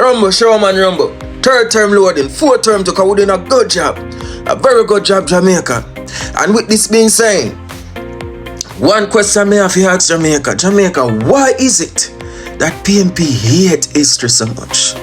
Rumble, Showman Rumble. 3rd term loading, 4th term to come. We're doing a good job. A very good job, Jamaica. And with this being said, one question I have to ask Jamaica. Jamaica, why is it that PNP hate history so much?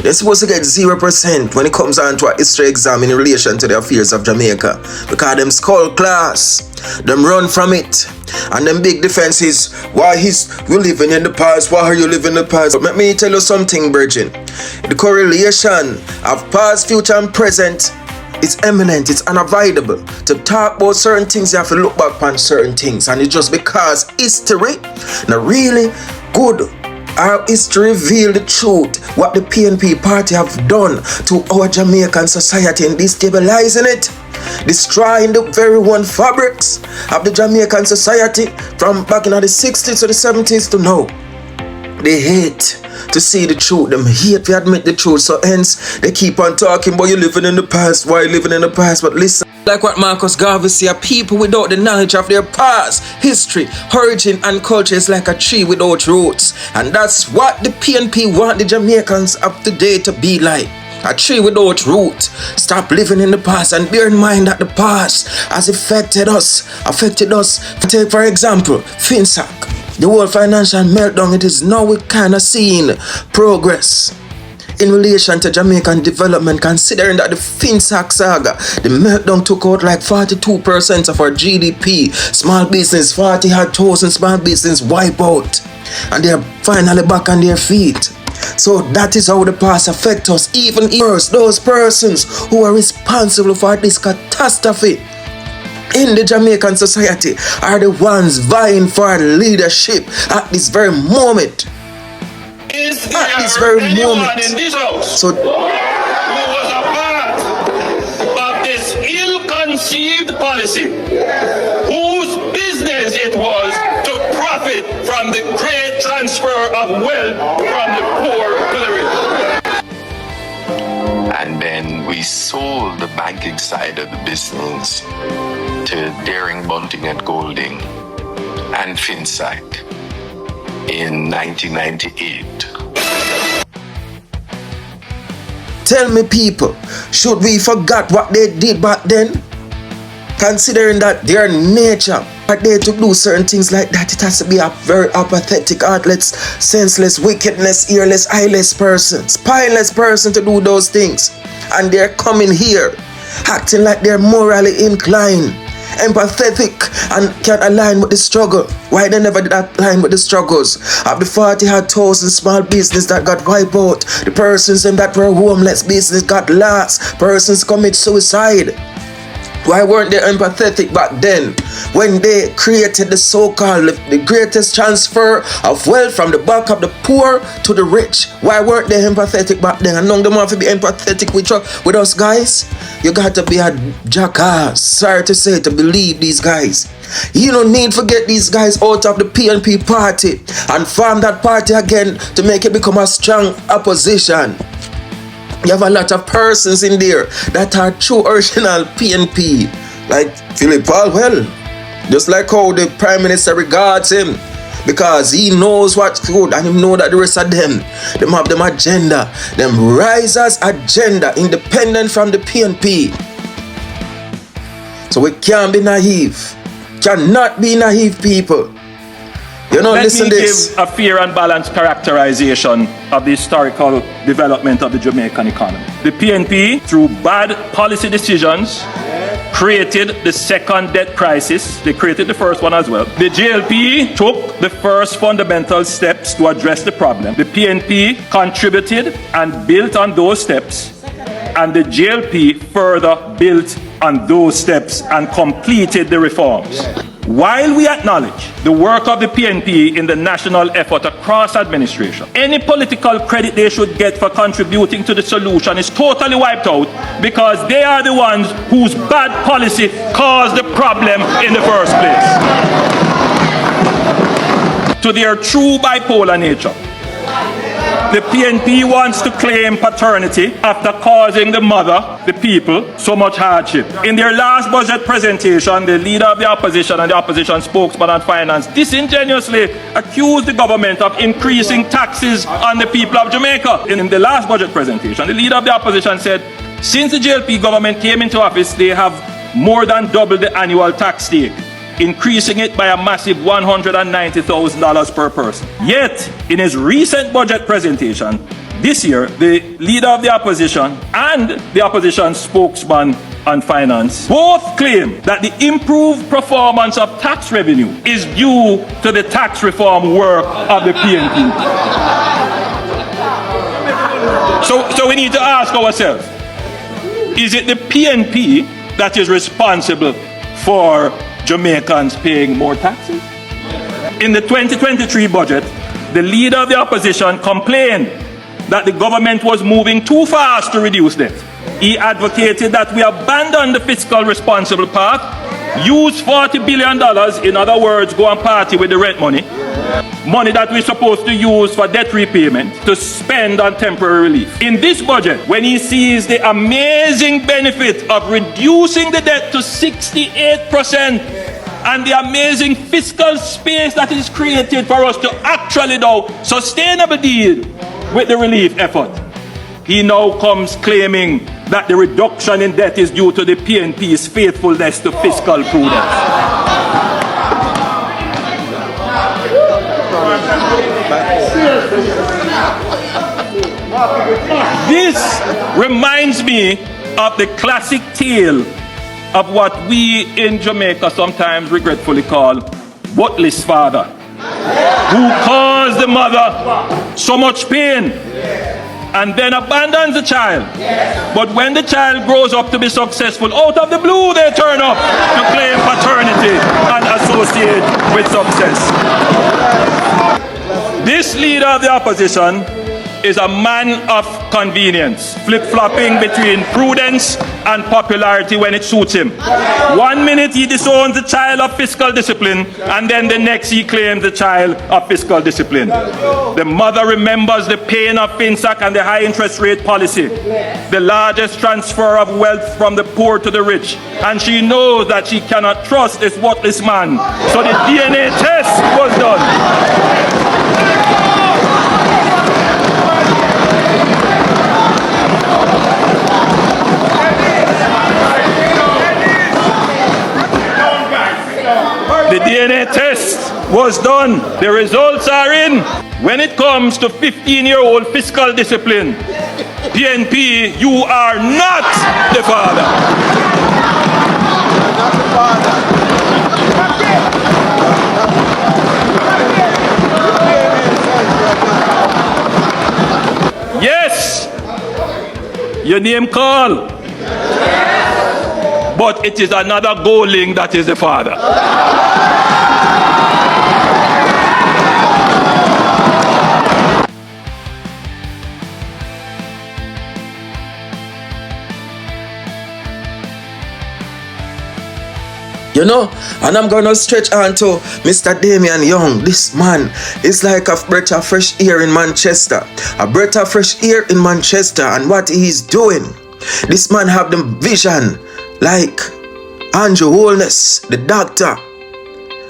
They're supposed to get 0% when it comes on to a history exam in relation to the affairs of Jamaica. Because them skull class, them run from it. And them big defenses, we living in the past, why are you living in the past? But let me tell you something, Virgin. The correlation of past, future and present is eminent, it's unavoidable. To talk about certain things, you have to look back on certain things. And it's just because history, now really good. Our history reveal the truth, what the PNP party have done to our Jamaican society in destabilizing it, destroying the very one fabrics of the Jamaican society from back in the 60s to the 70s to now. They hate to see the truth, them hate to admit the truth, so hence they keep on talking about you living in the past, why you living in the past, but listen. Like what Marcus Garvey said, people without the knowledge of their past, history, origin and culture is like a tree without roots. And that's what the PNP want the Jamaicans of today to be like. A tree without root. Stop living in the past and bear in mind that the past has affected us. Take for example, FinSac. The world financial meltdown, it is now we kind of seeing progress in relation to Jamaican development, considering that the FinSac saga, the meltdown took out like 42% of our GDP. Small business, 40,000 small business wipe out. And they are finally back on their feet. So that is how the past affect us. Even worse, those persons who are responsible for this catastrophe in the Jamaican society are the ones vying for leadership at this very moment. Is there anyone in this house who was a part of this ill-conceived policy, whose business it was to profit from the great transfer of wealth from the poor to the rich? And then we sold the banking side of the business to Daring, Bunting and Golding and FinSac in 1998. Tell me, people, should we forget what they did back then? Considering that their nature, but they to do certain things like that, it has to be a very apathetic, heartless, senseless, wickedness, earless, eyeless person, spineless person to do those things. And they're coming here, acting like they're morally inclined, empathetic, and can align with the struggle. Why they never did align with the struggles of the 40,000 small business that got wiped out, the persons that were homeless business got lost, persons commit suicide. Why weren't they empathetic back then when they created the so-called the greatest transfer of wealth from the back of the poor to the rich? Why weren't they empathetic back then? And none of them have to be empathetic with us guys. You got to be a jackass, sorry to say, to believe these guys. You don't need to get these guys out of the PNP party and form that party again to make it become a strong opposition. You have a lot of persons in there that are true original PNP, like Philip Palwell. Just like how the Prime Minister regards him, because he knows what's good and he know that the rest of them have them agenda, them risers agenda, independent from the PNP. So we can't be naive, cannot be naive, people. You know, Let listen me this. give a fair and balanced characterization of the historical development of the Jamaican economy. The PNP, through bad policy decisions, created the second debt crisis. They created the first one as well. The JLP took the first fundamental steps to address the problem. The PNP contributed and built on those steps, and the JLP further built on those steps and completed the reforms. While we acknowledge the work of the PNP in the national effort across administration, any political credit they should get for contributing to the solution is totally wiped out because they are the ones whose bad policy caused the problem in the first place. To their true bipolar nature, The PNP wants to claim paternity after causing the mother, the people, so much hardship. In their last budget presentation, the leader of the opposition and the opposition spokesman on finance disingenuously accused the government of increasing taxes on the people of Jamaica. In the last budget presentation, the leader of the opposition said, since the JLP government came into office, they have more than doubled the annual tax take, increasing it by a massive $190,000 per person. Yet, in his recent budget presentation this year, the leader of the opposition and the opposition spokesman on finance both claim that the improved performance of tax revenue is due to the tax reform work of the PNP. So we need to ask ourselves, is it the PNP that is responsible for Jamaicans paying more taxes? In the 2023 budget, the leader of the opposition complained that the government was moving too fast to reduce debt. He advocated that we abandon the fiscal responsible path, use $40 billion, in other words, go and party with the rent money that we're supposed to use for debt repayment, to spend on temporary relief. In this budget, when he sees the amazing benefit of reducing the debt to 68% and the amazing fiscal space that is created for us to actually do sustainable deal with the relief effort, he now comes claiming that the reduction in debt is due to the PNP's faithfulness to fiscal prudence. This reminds me of the classic tale of what we in Jamaica sometimes regretfully call buttless father, who caused the mother so much pain and then abandons the child. But when the child grows up to be successful, out of the blue they turn up to claim paternity and associate with success. This leader of the opposition is a man of convenience, flip-flopping between prudence and popularity when it suits him. 1 minute he disowns the child of fiscal discipline, and then the next he claims the child of fiscal discipline. The mother remembers the pain of FinSac and the high interest rate policy, the largest transfer of wealth from the poor to the rich, and she knows that she cannot trust this worthless man. So the DNA test was done. The DNA test was done. The results are in. When it comes to 15-year-old fiscal discipline, PNP, you are not the father. Yes, your name call. But it is another Golding that is the father. You know, and I'm gonna stretch on to Mr. Damian Young. This man is like a breath of fresh air in Manchester. A breath of fresh air in Manchester, and what he's doing. This man have the vision like Andrew Holness, the doctor.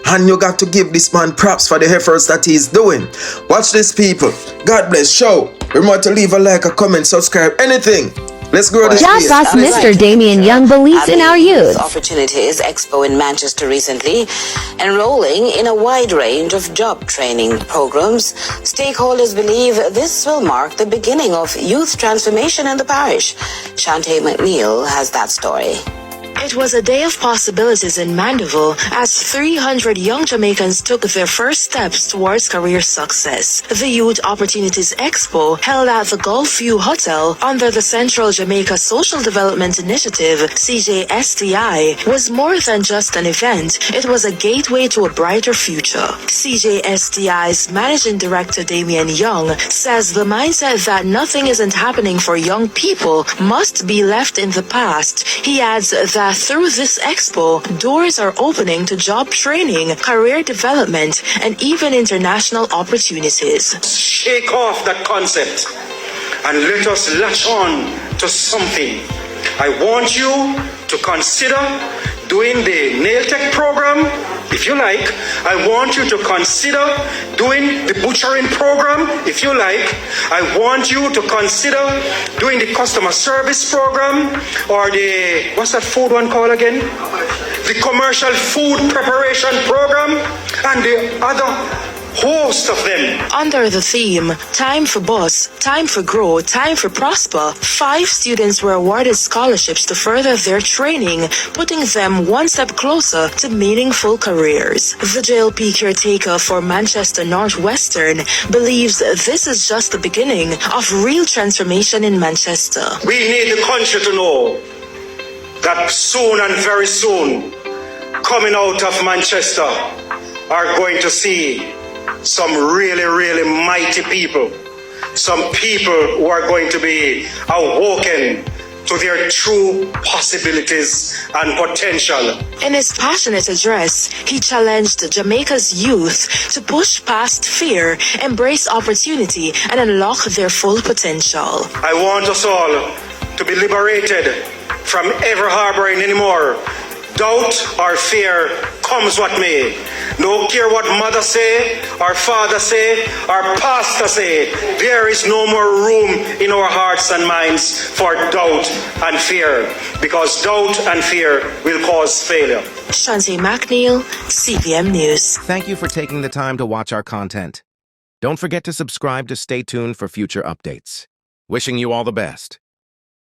And you got to give this man props for the efforts that he's doing. Watch this, people. God bless. Show. Remember to leave a like, a comment, subscribe, anything. Let's grow this. Job boss Mr. Damian Young believes in our youth. Opportunities Expo in Manchester recently, enrolling in a wide range of job training programs. Stakeholders believe this will mark the beginning of youth transformation in the parish. Shantae McNeil has that story. It was a day of possibilities in Mandeville as 300 young Jamaicans took their first steps towards career success. The Youth Opportunities Expo, held at the Gulfview Hotel under the Central Jamaica Social Development Initiative, CJSTI, was more than just an event. It was a gateway to a brighter future. CJSTI's Managing Director Damian Young says the mindset that nothing isn't happening for young people must be left in the past. He adds that that through this expo, doors are opening to job training, career development, and even international opportunities. Shake off that concept and let us latch on to something. I want you to consider doing the nail tech program, if you like. I want you to consider doing the butchering program, if you like. I want you to consider doing the customer service program, or the, what's that food one called again? The commercial food preparation program, and the other host of them. Under the theme, Time for Boss, Time for Grow, Time for Prosper, 5 students were awarded scholarships to further their training, putting them one step closer to meaningful careers. The JLP caretaker for Manchester Northwestern believes this is just the beginning of real transformation in Manchester. We need the country to know that soon and very soon, coming out of Manchester, are going to see some really, really mighty people. Some people who are going to be awoken to their true possibilities and potential. In his passionate address, he challenged Jamaica's youth to push past fear, embrace opportunity, and unlock their full potential. I want us all to be liberated from ever harboring anymore doubt or fear, comes what may. No care what mother say, or father say, or pastor say, there is no more room in our hearts and minds for doubt and fear, because doubt and fear will cause failure. Shantae McNeil, CBM News. Thank you for taking the time to watch our content. Don't forget to subscribe to stay tuned for future updates. Wishing you all the best.